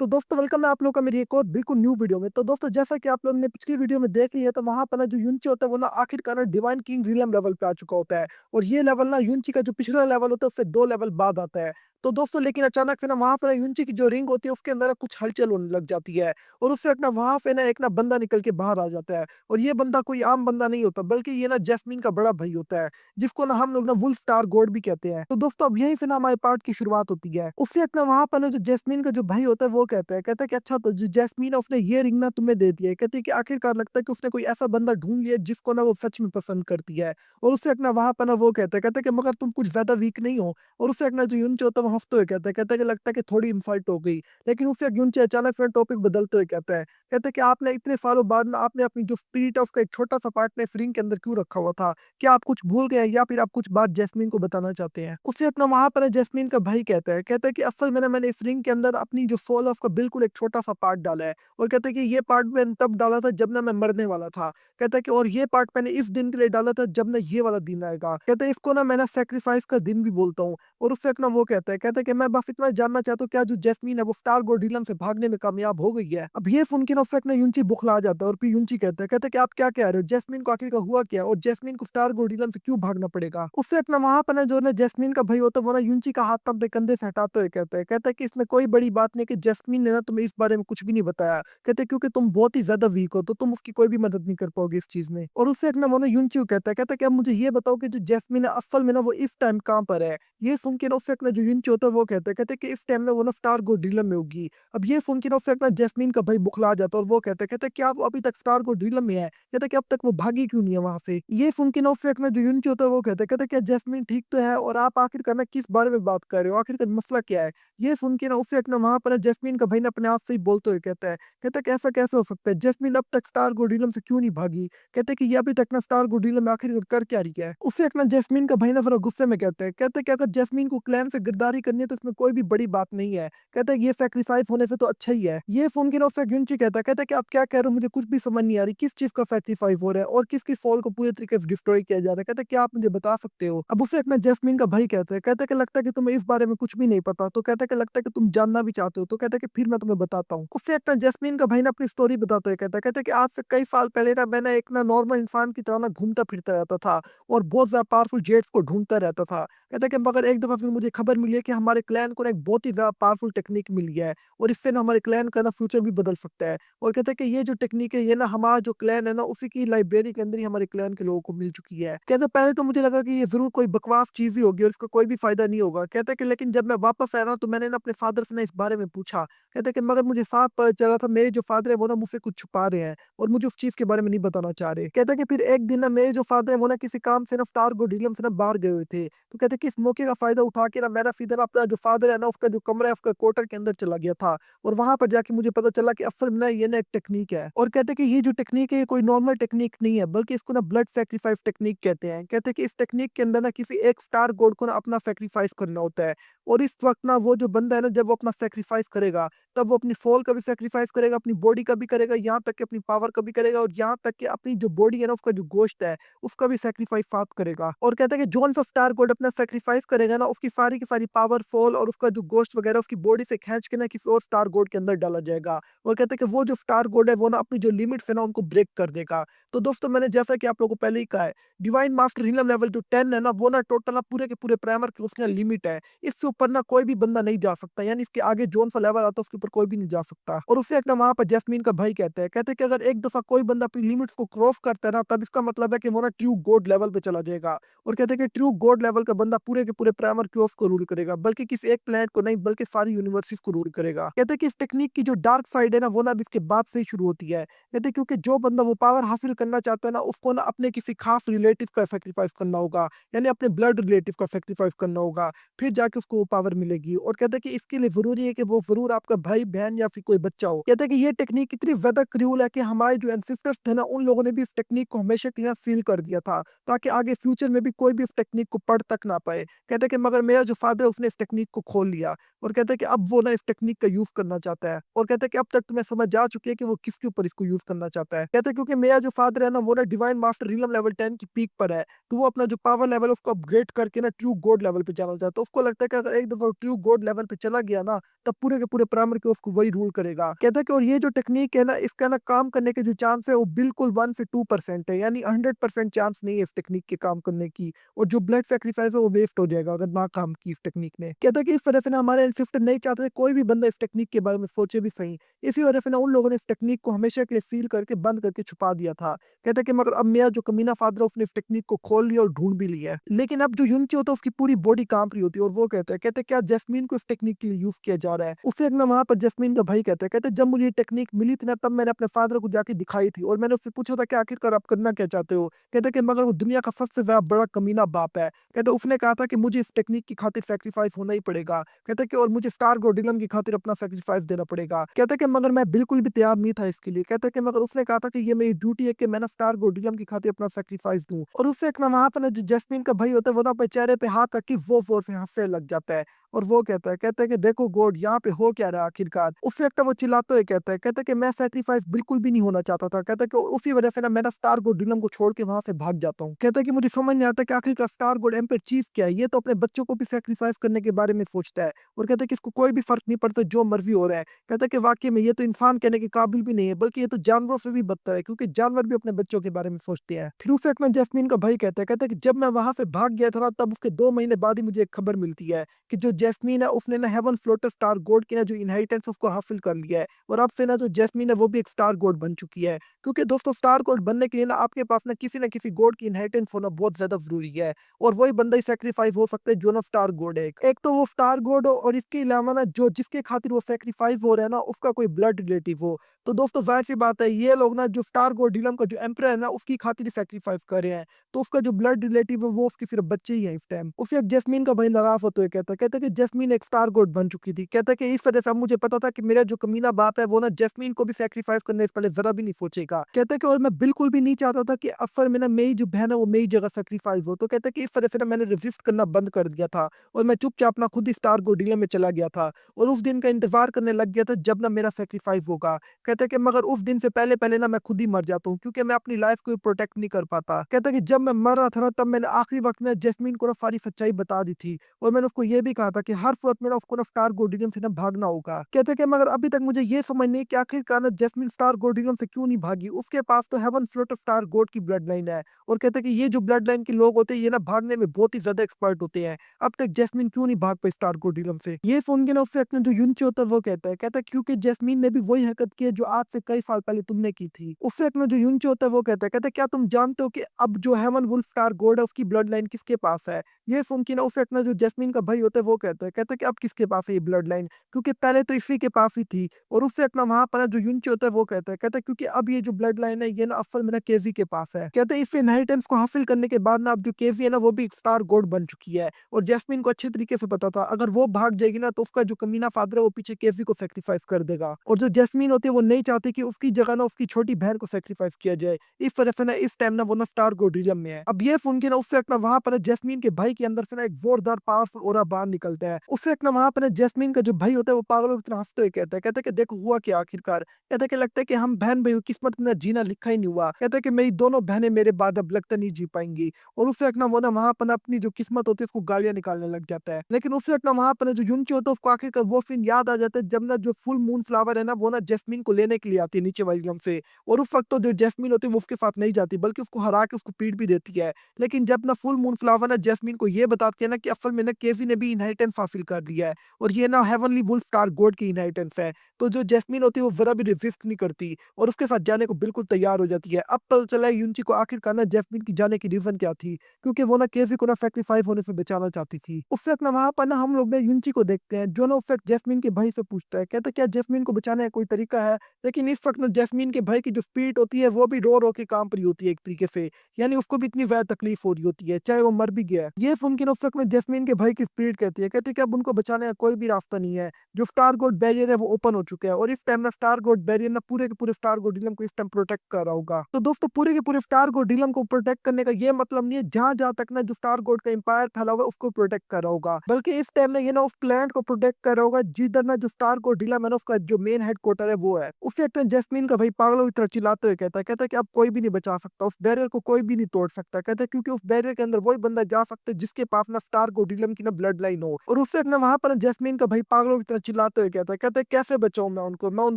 तो दोस्तों वेलकम है आप लोगों का मेरी एक और बिल्कुल न्यू वीडियो में। तो दोस्तों जैसा कि आप लोगों ने पिछली वीडियो में देख लिया, तो वहाँ पर ना जो युनची होता है वो ना आखिरकार ना डिवाइन किंग रियलम लेवल पे आ चुका होता है। और ये लेवल ना युनची का जो पिछला लेवल होता है उससे 2 लेवल बाद आता है। तो दोस्तों लेकिन अचानक से ना वहाँ पर युनची की जो रिंग होती है उसके अंदर ना कुछ हलचल होने लग जाती है। और उससे एक ना वहाँ से ना एक ना बंदा निकल के बाहर आ जाता है। और ये बंदा कोई आम बंदा नहीं होता, बल्कि ये ना जैस्मीन का बड़ा भाई होता है, जिसको ना हम लोग ना वुल्फ स्टार गॉड भी कहते हैं। तो दोस्तों अब यहीं से ना हमारे पार्ट की शुरुआत होती है। उससे एक ना वहाँ पर ना जो जैस्मीन का जो भाई होता है वो कहता है कि अच्छा, तो जो जैस्मीन है उसने ये रिंग ना तुम्हें दे दिया है। कहती है कि आखिरकार लगता है कि उसने कोई ऐसा बंदा ढूंढ लिया जिसको ना वो सच में पसंद करती है। और उससे एक ना वहाँ पर ना वो कहता है कि मगर तुम कुछ ज्यादा वीक नहीं हो। और उससे एक ना जो यूनचे होता है वो हंसते हुए कहता है कि लगता है कि थोड़ी इंसल्ट हो गई। लेकिन उससे एक यूनचे अचानक से टॉपिक बदलते हुए कहता है कि आपने इतने सालों बाद ना आपने अपनी जो स्पिरिट है उसका एक छोटा सा पार्ट ने इस रिंग के अंदर क्यों रखा हुआ था। क्या आप कुछ भूल गए हैं या फिर आप कुछ बात जैस्मीन को बताना चाहते हैं। उससे अपना वहां पर जैस्मीन का भाई कहता है कि असल में ना मैंने इस रिंग के अंदर अपनी जो सोल है उसका बिल्कुल एक छोटा सा पार्ट डाला है। और कहता है कि ये पार्ट मैंने तब डाला था जब ना मैं मरने वाला था। कहता है कि और ये पार्ट मैंने इस दिन के लिए डाला था जब ना ये वाला दिन आएगा। कहता है इसको ना मैं ना सेक्रीफाइस का दिन भी बोलता हूँ। और उससे एक ना वो कहता है कि मैं बस इतना जानना चाहता हूँ क्या जो जैस्मीन है वो स्टार गोल्डिलम से भागने में कामयाब हो गई है। अब ये सुन के ना उससे एक ना यूंची बुखला जाता है। और फिर यूंची कहता है कि आप क्या कह रहे हो, जैस्मीन को आखिर का हुआ क्या और जैस्मीन को स्टार गोल्डिलम से क्यों भागना पड़ेगा। उससे अपना वहां पर ना जो ना जैस्मीन का भाई होता है वो ना यूंची का हाथ अपने कंधे से हटाते हुए कहता है कि इसमें कोई बड़ी बात नहीं कि जैस्मीन ने ना तुम्हें इस बारे में कुछ भी नहीं बताया। कहते क्योंकि तुम बहुत ही ज्यादा वीक हो तो तुम उसकी कोई भी मदद नहीं कर पाओगे इस चीज में। और उससे एक ना वो ना यूनच्यू कहता है कि अब मुझे ये बताओ कि जो जैस्मीन है असल में ना वो इस टाइम कहाँ पर है। ये सुन के ना उससे एक ना जो यूनच्यू होता है वो कहता है कि इस टाइम ना वो ना स्टार गोल्डिलम में होगी। अब ये सुन के ना उससे एक ना जैस्मीन का भाई बुखला जाता है और वो कहता है क्या वो अभी तक स्टार गोल्डिलम में है। कहता है कि अब तक वो भागी क्यों नहीं है वहां से। ये सुन के ना उससे एक ना जो यूनच्यू होता है वो कहता है क्या जैस्मीन ठीक तो है और आप आखिर करना किस बारे में बात कर रहे हो, आखिर मसला क्या है। ये सुन के ना उससे एक ना वहां पर ना जैस्मीन का भाई ना अपने आप से ही बोलते हुए कहता है कि ऐसा कैसे हो सकता है, जैस्मीन अब तक स्टार गोल्डिलम से क्यों नहीं भागी। कहते हैं कि ये अभी तक ना स्टार गोल्डिलम में आखिर कर क्या रही है। उससे एक ना जैस्मीन का भाई ना फिर गुस्से में कहते हैं कि अगर जैस्मीन को क्लैन से गिरदारी करनी है तो इसमें कोई भी बड़ी बात नहीं है। कहता है ये सेक्रीफाइस होने से तो अच्छा ही है। ये सुन के ना उससे गुंची कहता है कि आप क्या कह रहे हो, मुझे कुछ भी समझ नहीं आ रही किस चीज का सेक्रीफाइस हो रहा है और किसकी सोल को पूरे तरीके से डिस्ट्रॉय किया जा रहा है। कहता है क्या आप मुझे बता सकते हो। अब उससे एक ना जैस्मीन का भाई कहता है कि लगता है कि तुम्हें इस बारे में कुछ भी नहीं पता। तो कहता है कि लगता है कि तुम जानना भी चाहते हो। तो कहता है कि फिर मैं तुम्हें बताता हूँ। उससे एक ना जैस्मीन का भाई ना अपनी स्टोरी बताते हुए कहता है कि आज से कई साल पहले ना मैंने एक ना नॉर्मल इंसान की तरह ना घूमता फिरता रहता था और बहुत ज्यादा पावरफुल जेट्स को ढूंढता रहता था। कहता है कि मगर एक दफा फिर मुझे खबर मिली है कि हमारे क्लैन को ना एक बहुत ही ज्यादा पावरफुल टेक्निक मिल गया है और इससे ना हमारे क्लैन का ना फ्यूचर भी बदल सकता है। और कहता है कि ये जो टेक्निक है ये ना हमारा जो क्लैन है ना उसी की लाइब्रेरी के अंदर ही हमारे क्लैन के लोगों को मिल चुकी है। कहता है पहले तो मुझे लगा कि ये जरूर कोई बकवास चीज ही होगी और इसका कोई भी फायदा नहीं होगा। कहता है कि लेकिन जब मैं वापस आया ना तो मैंने ना अपने फादर से ना इस बारे में पूछा। कहता है कि मगर मुझे साफ पता चला था मेरे जो फादर है वो ना मुझसे कुछ छुपा रहे हैं और मुझे उस चीज के बारे में नहीं बताना चाह रहे। कहता है कि फिर एक दिन ना मेरे जो फादर है वो ना किसी काम से ना स्टार गोल्डिलम से ना बाहर गए हुए थे। तो कहते हैं कि इस मौके का फायदा उठा के ना मेरा सीधा ना अपना जो फादर है ना उसका जो कमरा है उसका क्वार्टर के अंदर चला गया था। और वहां पर जाके मुझे पता चला कि असल में ना ये ना एक टेक्निक है। और कहते हैं कि ये जो टेक्निक है ये कोई नॉर्मल टेक्निक नहीं है बल्कि इसको ना ब्लड सेक्रीफाइस टेक्निक कहते हैं। कहते हैं कि इस टेक्निक के अंदर ना किसी एक स्टार गॉड को ना अपना सेक्रीफाइस करना होता है। और इस वक्त ना वो जो बंदा है ना जब वो अपना सेक्रीफाइस करेगा तब वो अपनी सोल का भी सेक्रीफाइस करेगा, अपनी बॉडी का भी करेगा, यहाँ तक कि अपनी पावर का भी करेगा और यहाँ तक कि अपनी जो बॉडी है ना उसका जो गोश्त है उसका भी सेक्रीफाइस साथ करेगा। और कहता है कि जॉन सा स्टार गोड अपना सेक्रीफाइस करेगा ना उसकी सारी की सारी पावर सोल और उसका जो गोश्त वगैरह उसकी बॉडी से खींच के ना किसी और स्टार गोड के अंदर डाला जाएगा। और कहते हैं कि वो जो स्टार गोड है वो ना अपनी जो लिमिट्स है ना उनको ब्रेक कर देगा। तो दोस्तों मैंने जैसा कि आप लोगों को पहले ही कहा है, डिवाइन मास्टर रीनम लेवल जो 10 है ना वो ना टोटल ना पूरे के पूरे प्राइमर की उसकी लिमिट है। इससे ऊपर ना कोई भी बंदा नहीं जा सकता, यानी इसके आगे जोन सा लेवल आता है उसके ऊपर कोई भी नहीं जा सकता। और उससे एक ना वहां पर जैस्मीन का भाई कहते हैं कि अगर एक दफा कोई बंदा अपनी लिमिट्स को क्रॉस करता है ना तब इसका मतलब है कि वो ना ट्रू गॉड लेवल पे चला जाएगा। और कहते हैं कि ट्रू गॉड लेवल का बंदा पूरे के पूरे प्राइमर क्योस को रूल करेगा, बल्कि किसी एक प्लेनेट को नहीं बल्कि सारी यूनिवर्सिटीज को रूल करेगा। कहते हैं कि इस टेक्निक की जो डार्क साइड है ना वो ना अब इसके बाद से ही शुरू होती है। कहते हैं क्योंकि जो बंदा वो पावर हासिल करना चाहता है ना उसको ना अपने किसी खास रिलेटिव का सेक्रीफाइस करना होगा, यानी अपने ब्लड रिलेटिव का सेक्रीफाइस करना होगा, फिर जाके उसको वो पावर मिलेगी। और कहते हैं कि इसके लिए जरूरी है कि वो जरूर आपका भाई बहन या फिर कोई बच्चा हो। कहते हैं कि ये टेक्निक इतनी ज्यादा क्रूल है कि हमारे जो एंसेस्टर्स थे ना उन लोगों ने भी इस टेक्निक को हमेशा के लिए सील कर दिया था ताकि आगे फ्यूचर में भी कोई भी इस टेक्निक को पढ़ तक ना पाए। कहते हैं कि मगर मेरा जो फादर है उसने इस टेक्निक को खोल लिया और कहते हैं कि अब वो ना इस टेक्निक का यूज करना चाहता है। और कहते हैं कि अब तक तुम्हें समझ जा चुकी है कि वो किसके ऊपर इसको यूज करना चाहता है। कहते हैं क्योंकि मेरा जो फादर है ना वो ना डिवाइन मास्टर रीलम लेवल 10 की पीक पर है, तो वो अपना जो पावर लेवल उसको अपग्रेड करके ना ट्रू गॉड लेवल पे जाना चाहता है। उसको लगता है कि अगर एक दफा ट्रू गॉड लेवल पे चला गया ना तब पूरे के पूरे प्राइमर के उसको वही रूल करेगा। कहता है कि और ये जो टेक्निक है ना, इसका ना काम करने के जो चांस है वो बिल्कुल 1 से 2% है, यानी 100% चांस नहीं है इस टेक्निक के काम करने की। और जो ब्लड सैक्रिफाइस है वो वेस्ट हो जाएगा अगर ना काम की इस टेक्निक ने। कहता है कि इस वजह से ना हमारे एंसेस्टर नहीं चाहते थे कोई भी बंदा इस टेक्निक के बारे में सोचे भी सही। इसी वजह से ना उन लोगों ने इस टेक्निक को हमेशा के लिए सील करके बंद करके छुपा दिया था। कहता है कि मगर अब मेरा जो कमीना फादर है उसने इस टेक्निक को खोल लिया और ढूंढ भी लिया है। लेकिन अब जो युनची होता है उसकी पूरी बॉडी कांप रही होती है और वो कहता है क्या जैस्मीन को इस टेक्निक के लिए यूज किया जा रहा है। उसे एक ना वहां पर जैस्मीन का भाई कहता है जब मुझे ये टेक्निक मिली थी ना तब मैंने अपने फादर को जाके दिखाई थी और मैंने उससे पूछा था कि आखिरकार आप करना क्या चाहते हो। कहता है कि मगर वो दुनिया का सबसे ज्यादा बड़ा कमीना बाप है। कहता है उसने कहा था कि मुझे इस टेक्निक की खातिर सेक्रीफाइस होना ही पड़ेगा। कहता है कि और मुझे स्टार गोडिलम की खातिर अपना सेक्रीफाइस देना पड़ेगा। कहता है कि मगर मैं बिल्कुल भी तैयार नहीं था इसके लिए। कहता है कि मगर उसने कहा था कि ये मेरी ड्यूटी है कि मैं ना स्टार गोडिलम की खातिर अपना सेक्रीफाइस दूं। और उससे एक ना वहां पर ना जो जैस्मीन का भाई होता है वो ना अपने चेहरे पे हाथ रख के वो जोर से हंसने लग जाता है। और वो कहता है कि देखो गॉड यहाँ पे हो क्या रहा है आखिरकार। उससे एक वो चिल्लाते हुए कहता है कि मैं सेक्रीफाइस बिल्कुल भी नहीं होना चाहता था। कहता है कि उसी वजह से ना मैं ना स्टार गोडिलम को छोड़ के वहां से भाग जाता हूँ। कहता है कि मुझे समझ नहीं आता कि आखिरकार स्टार गोड एम्पायर चीज क्या है। ये तो अपने बच्चों को भी सेक्रीफाइस करने के बारे में सोचता है और कहता है कि इसको कोई भी फर्क नहीं पड़ता जो मर्जी हो रहा है। कहता है कि वाकई में ये तो इंसान कहने के काबिल भी नहीं है बल्कि ये तो जानवरों से भी बदतर है क्योंकि जानवर भी अपने बच्चों के बारे में सोचते हैं। फिर उसे अपना जैस्मीन का भाई कहता है कि जब मैं वहां से भाग गया था ना तब उसके 2 महीने बाद ही मुझे एक खबर मिलती है कि जो जैस्मीन है उसने ना हेवन फ्लोटर स्टार गोड की ना जो इनहेरिटेंस उसको हासिल कर लिया है। और अब से ना जो जैस्मीन है वो भी एक स्टार गोड बन चुकी है। क्योंकि दोस्तों स्टार गोड बनने के लिए ना किसी किसी गोड की इनहेरिटेंस होना बहुत ज्यादा जरूरी है। और वही बंदा ही सेक्रीफाइस हो सकता है जो ना स्टार गोड है। एक तो वो स्टार गोड हो और इसके अलावा ना जो जिसके खातिर वो सेक्रीफाइस हो रहा है ना उसका कोई ब्लड रिलेटिव हो। तो दोस्तों जाहिर सी बात है ये लोग ना जो स्टार गोड डिलम का जो एम्पर है ना उसकी खातिर सेक्रीफाइस कर रहे हैं। तो उसका जो ब्लड रिलेटिव है वो उसके सिर्फ बच्चे ही है इस टाइम। उसे एक जैस्मीन का भाई नाराज होते हुए कहता है कि जैस्मीन एक स्टार गोड बन चुकी थी। कहता है कि इस वजह से अब मुझे पता था कि मेरा जो कमीना बाप है वो ना जैस्मीन को भी सेक्रीफाइस करने से पहले जरा भी नहीं सोचेगा। कहता है कि और मैं बिल्कुल भी नहीं चाहता था कि असल में ना मेरी जो बहन है वो मेरी जगह सेक्रीफाइस हो। तो कहता है कि इस तरह से ना मैंने रेजिस्ट करना बंद कर दिया था और मैं चुपचाप अपना खुद ही स्टार गोडिलम में चला गया था और उस दिन का इंतजार करने लग गया था जब ना मेरा सेक्रीफाइस होगा। कहता है कि मगर उस दिन से पहले पहले ना मैं खुद ही मर जाता हूँ क्योंकि मैं अपनी लाइफ को प्रोटेक्ट नहीं कर पाता। कहता है कि जब मैं मर रहा था ना तब मैंने आखिरी वक्त में जैस्मीन को ना सारी सच्चाई बता दी थी और मैंने उसको ये भी कहा था कि हर सूरत में ना उसको ना स्टार गोडिलम से ना भागना होगा। कहते हैं कि मगर अभी तक मुझे ये समझ नहीं कि आखिरकार ना जैस्मीन स्टार गोडिलम से क्यों नहीं भागी। उसके पास तो हेवन फ्लोटर स्टार गोड की ब्लड लाइन है और कहते हैं कि ये जो ब्लड लाइन के लोग होते हैं ये ना भागने में बहुत ही ज्यादा एक्सपर्ट होते हैं। अब तक जैस्मीन क्यों नहीं भाग पाई स्टार गोडिलम से। ये सुन के ना उससे अपने जो युनची होता है वो कहता है क्योंकि जैस्मीन ने भी वही हरकत की है जो आज से कई साल पहले तुमने की थी। उससे अपना जो युनची होता है वो कहता है क्या तुम जानते हो कि अब जो हेवन वुल्फ स्टार गोड है उसकी ब्लड लाइन किसके पास है। ये सुन के ना उसे अपना जो जैस्मीन का भाई होता है वो कहता है कि अब किसके पास है ये ब्लड लाइन क्योंकि पहले तो इसी के पास ही थी। और उससे अपना वहां पर ना जो युनची होता है वो कहता है क्योंकि अब ये जो ब्लड लाइन है ये ना असल में ना केजी के पास है। कहते हैं इस इनहेरिटेंस को हासिल करने के बाद ना अब जो केजी है ना वो भी एक स्टार गोड बन चुकी है और जैस्मीन को अच्छे तरीके से पता था अगर वो भाग जाएगी ना तो उसका जो कमीना फादर है वो पीछे केजी को सेक्रीफाइस कर देगा। और जो जैस्मीन होती है वो नहीं चाहती कि उसकी जगह ना उसकी छोटी बहन को सेक्रीफाइस किया जाए। इस वजह से ना इस टाइम ना वो ना स्टार गोडिलम में है। अब ये सुन के ना उससे अपना वहां पर जैस्मीन के भाई के अंदर से ना एक जोरदार पावरफुल ओरा बाहर निकलता है। उससे एक ना वहां पर जैस्मीन का जो भाई होता है वो पागलों की तरह हंसते हुए कहता है कि देखो हुआ क्या आखिरकार। कहता है कि लगता है कि हम बहन भाई किस्मत में ना जीना लिखा ही नहीं हुआ। कहता है कि मेरी दोनों बहनें मेरे बाद अब लगता नहीं जी पाएंगी। और उससे एक ना वो ना वहां पर अपनी जो किस्मत होती है उसको गालियां निकालने लग जाता है। लेकिन उससे एक ना वहां पर जो युनची होता है उसको आखिरकार वो सीन याद आ जाता है जब ना जो फुल मून फ्लावर है ना वो ना जैस्मीन को लेने के लिए आती है नीचे वाली realm से। और उस वक्त तो जो जैस्मीन होती है वो उसके साथ नहीं जाती बल्कि उसको हरा के उसको पीट भी देती है। लेकिन जब ना फुल मून फ्लावर ना जैस्मीन को ये बताती है ना कि असल में ना केजी ने भी इनहेरिटेंस हासिल कर लिया है और ये ना हेवनली वुल्फ स्टार गोड की इनहेरिटेंस है। तो जो जैस्मीन होती है वो जरा भी रेजिस्ट नहीं करती और उसके साथ जाने को बिल्कुल तैयार हो जाती है। अब पता चला है युनची को आखिरकार ना जैस्मीन की जाने की रीजन क्या थी क्योंकि वो ना केजी को ना सेक्रीफाइस होने से बचाना चाहती थी। उससे अपना वहां पर ना हम लोग ना युनची को देखते हैं जो ना उस वक्त जैस्मीन के भाई से पूछता है कहता है क्या जैस्मीन को बचाने का कोई तरीका है। लेकिन इस वक्त ना जैस्मीन के भाई की जो स्पिरिट होती है वो भी रो रो के काम रही होती है एक तरीके से। यानी उसको भी इतनी ज्यादा तकलीफ हो रही होती है चाहे वो मर भी गया है। ये सुन के ना उस वक्त में जैस्मीन के भाई की स्पिरिट कहती है कि अब उनको बचाने का कोई भी रास्ता नहीं है। जो स्टार गोड बैरियर है वो ओपन हो चुका है और इस टाइम ना स्टार गोड बैरियर ना पूरे के पूरे स्टार गोडिलम को इस टाइम प्रोटेक्ट कर रहा होगा। तो दोस्तों पूरे के पूरे स्टार गोडिलम को प्रोटेक्ट करने का ये मतलब नहीं है जहां जहां तक ना जो स्टार गोड का एम्पायर फैला हुआ है उसको प्रोटेक्ट कर रहा होगा बल्कि इस टाइम ना ये ना उस प्लैनेट को प्रोटेक्ट कर रहा होगा जिधर ना जो स्टार गोडिलम है ना उसका जो मेन हेडक्वार्टर है वो है। उसे एक टाइम जैस्मीन का भाई पागलों की तरह चिल्लाते हुए कहता है कि अब कोई भी नहीं बचा सकता उस बैरियर को कोई भी नहीं तोड़ सकता। कहता है क्योंकि उस बैरियर के अंदर वही बंदा जा सकता है जिसके पास ना स्टार गोडिलम की ना ब्लड लाइन हो। और उससे एक ना वहां पर जैस्मीन का भाई पागलों की तरह बुलाते हुए कहता है कैसे बचाऊँ मैं उनको? मैं उन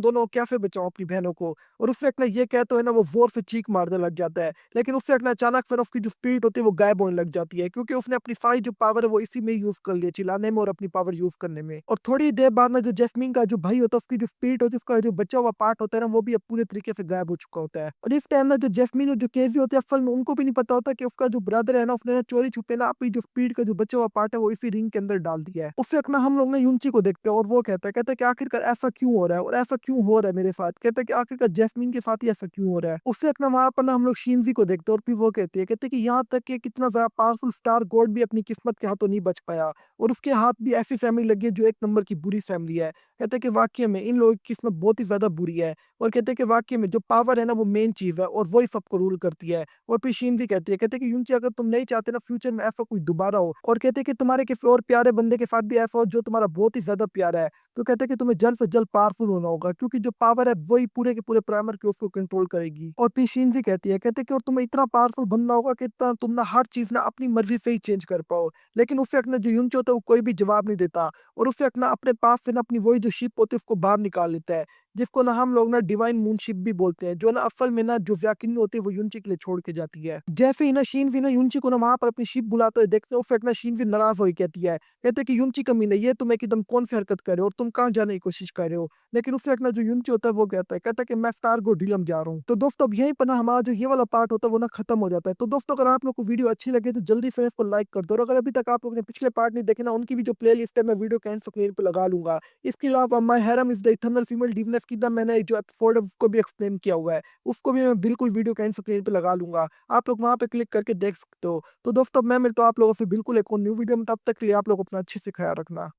दोनों को कैसे बचाऊँ अपनी बहनों को? और उससे एक ना ये कहते हुए ना वो ज़ोर से चीख मारने लग जाता है। लेकिन उससे एक ना अचानक फिर उसकी जो स्पीड होती है वो गायब होने लग जाती है, क्योंकि उसने अपनी सारी जो पावर है वो इसी में यूज़ कर ली है, चिल्लाने में और अपनी पावर यूज़ करने में। और थोड़ी देर बाद में जो जैस्मीन का जो भाई होता है उसकी जो स्पीड होती है, उसका जो बचा हुआ पार्ट होता है ना, वो भी अब पूरे तरीके से गायब हो चुका होता है। और इस टाइम ना जो जैस्मीन और जो केज़ी होते हैं असल में उनको भी नहीं पता होता कि उसका जो ब्रदर है ना, उसने ना चोरी-छुपे ना अपनी जो स्पीड का जो बचा हुआ पार्ट है वो इसी रिंग के अंदर डाल दिया है। उससे एक ना हम लोग ना यूनची को देखते हैं और वो कहता है कि आखिरकार ऐसा क्यों हो रहा है और ऐसा क्यों हो रहा है मेरे साथ? कहता है कि आखिरकार जैस्मीन के साथ ही ऐसा क्यों हो रहा है? उससे एक ना वहाँ पर ना हम लोग शिनज़ी को देखते हैं और फिर वो कहती है कि यहाँ तक कि कितना ज़्यादा पावरफुल स्टार गॉड भी अपनी किस्मत के हाथों नहीं बच पाया और उसके हाथ भी ऐसी फैमिली लगी है जो एक नंबर की बुरी फैमिली है। कहते हैं कि वाक़ई में इन लोगों की किस्मत बहुत ही ज़्यादा बुरी है और कहते हैं कि वाक़ई में जो पावर है ना वो मेन चीज़ है और वही सबको रूल करती है। और फिर शिनज़ी कहते हैं कि यूनची अगर तुम नहीं चाहते ना फ्यूचर में ऐसा कोई दोबारा हो, और कहते हैं कि तुम्हारे किसी और प्यारे बंदे के साथ भी ऐसा हो जो तुम्हारा बहुत ही ज़्यादा प्यारा है, तो कहते हैं कि तुम्हें जल्द से जल्द पावरफुल होना होगा, क्योंकि जो पावर है वही पूरे के पूरे प्राइमर के उसको कंट्रोल करेगी। और फिर शिनज़ी कहते हैं कि और तुम्हें इतना पावरफुल बनना होगा कि इतना तुम ना हर चीज़ ना अपनी मर्ज़ी से ही चेंज कर पाओ। लेकिन उससे एक ना जो यूनची होता है वो कोई भी जवाब नहीं देता और उससे एक ना अपने पास से ना अपनी वही जो शिप होती है उसको बाहर निकाल लेता है, जिसको ना हम लोग ना डिवाइन मूनशिप भी बोलते हैं, जो ना असल में ना जो व्याकिनी होती है वो यूनची के लिए छोड़ के जाती है। जैसे ही ना शिनज़ी ना यूनची को ना वहाँ पर अपनी शिप बुलाते हुए देखते हैं, फिर ना शिनज़ी नाराज़ होके कहती है, कहते हैं कि यूनची कमीने ये तुम एकदम कौन-सी हरकत कर रहे हो और तुम कहाँ जाने की कोशिश कर रहे हो? लेकिन उससे एक ना जो यूनची होता है वो कहता है कि मैं स्टारगो ढीलम जा रहा हूँ। तो दोस्तों अब यहीं पर ना हमारा जो ये वाला पार्ट होता है वो ना खत्म हो जाता है। तो दोस्तों अगर आप लोग को वीडियो अच्छी लगे तो जल्दी से इसको लाइक कर दो और अगर अभी तक आप लोगों ने पिछले पार्ट नहीं देखे ना, उनकी भी जो प्लेलिस्ट है मैं वीडियो के एंड स्क्रीन पे लगा लूँगा। इसके अलावा my harem is the eternal female divineness की मैंने जो एपिसोड है उसको भी एक्सप्लेन किया हुआ है। उसको भी मैं बिल्कुल वीडियो के एंड स्क्रीन पे लगा लूँगा। आप लोग वहाँ पे क्लिक करके देख सकते हो। तो दोस्तों मैं मिलता हूँ आप लोगों से बिल्कुल एक और न्यू वीडियो में, तब तक के लिए आप लोग अपना अच्छे से ख्याल रखना।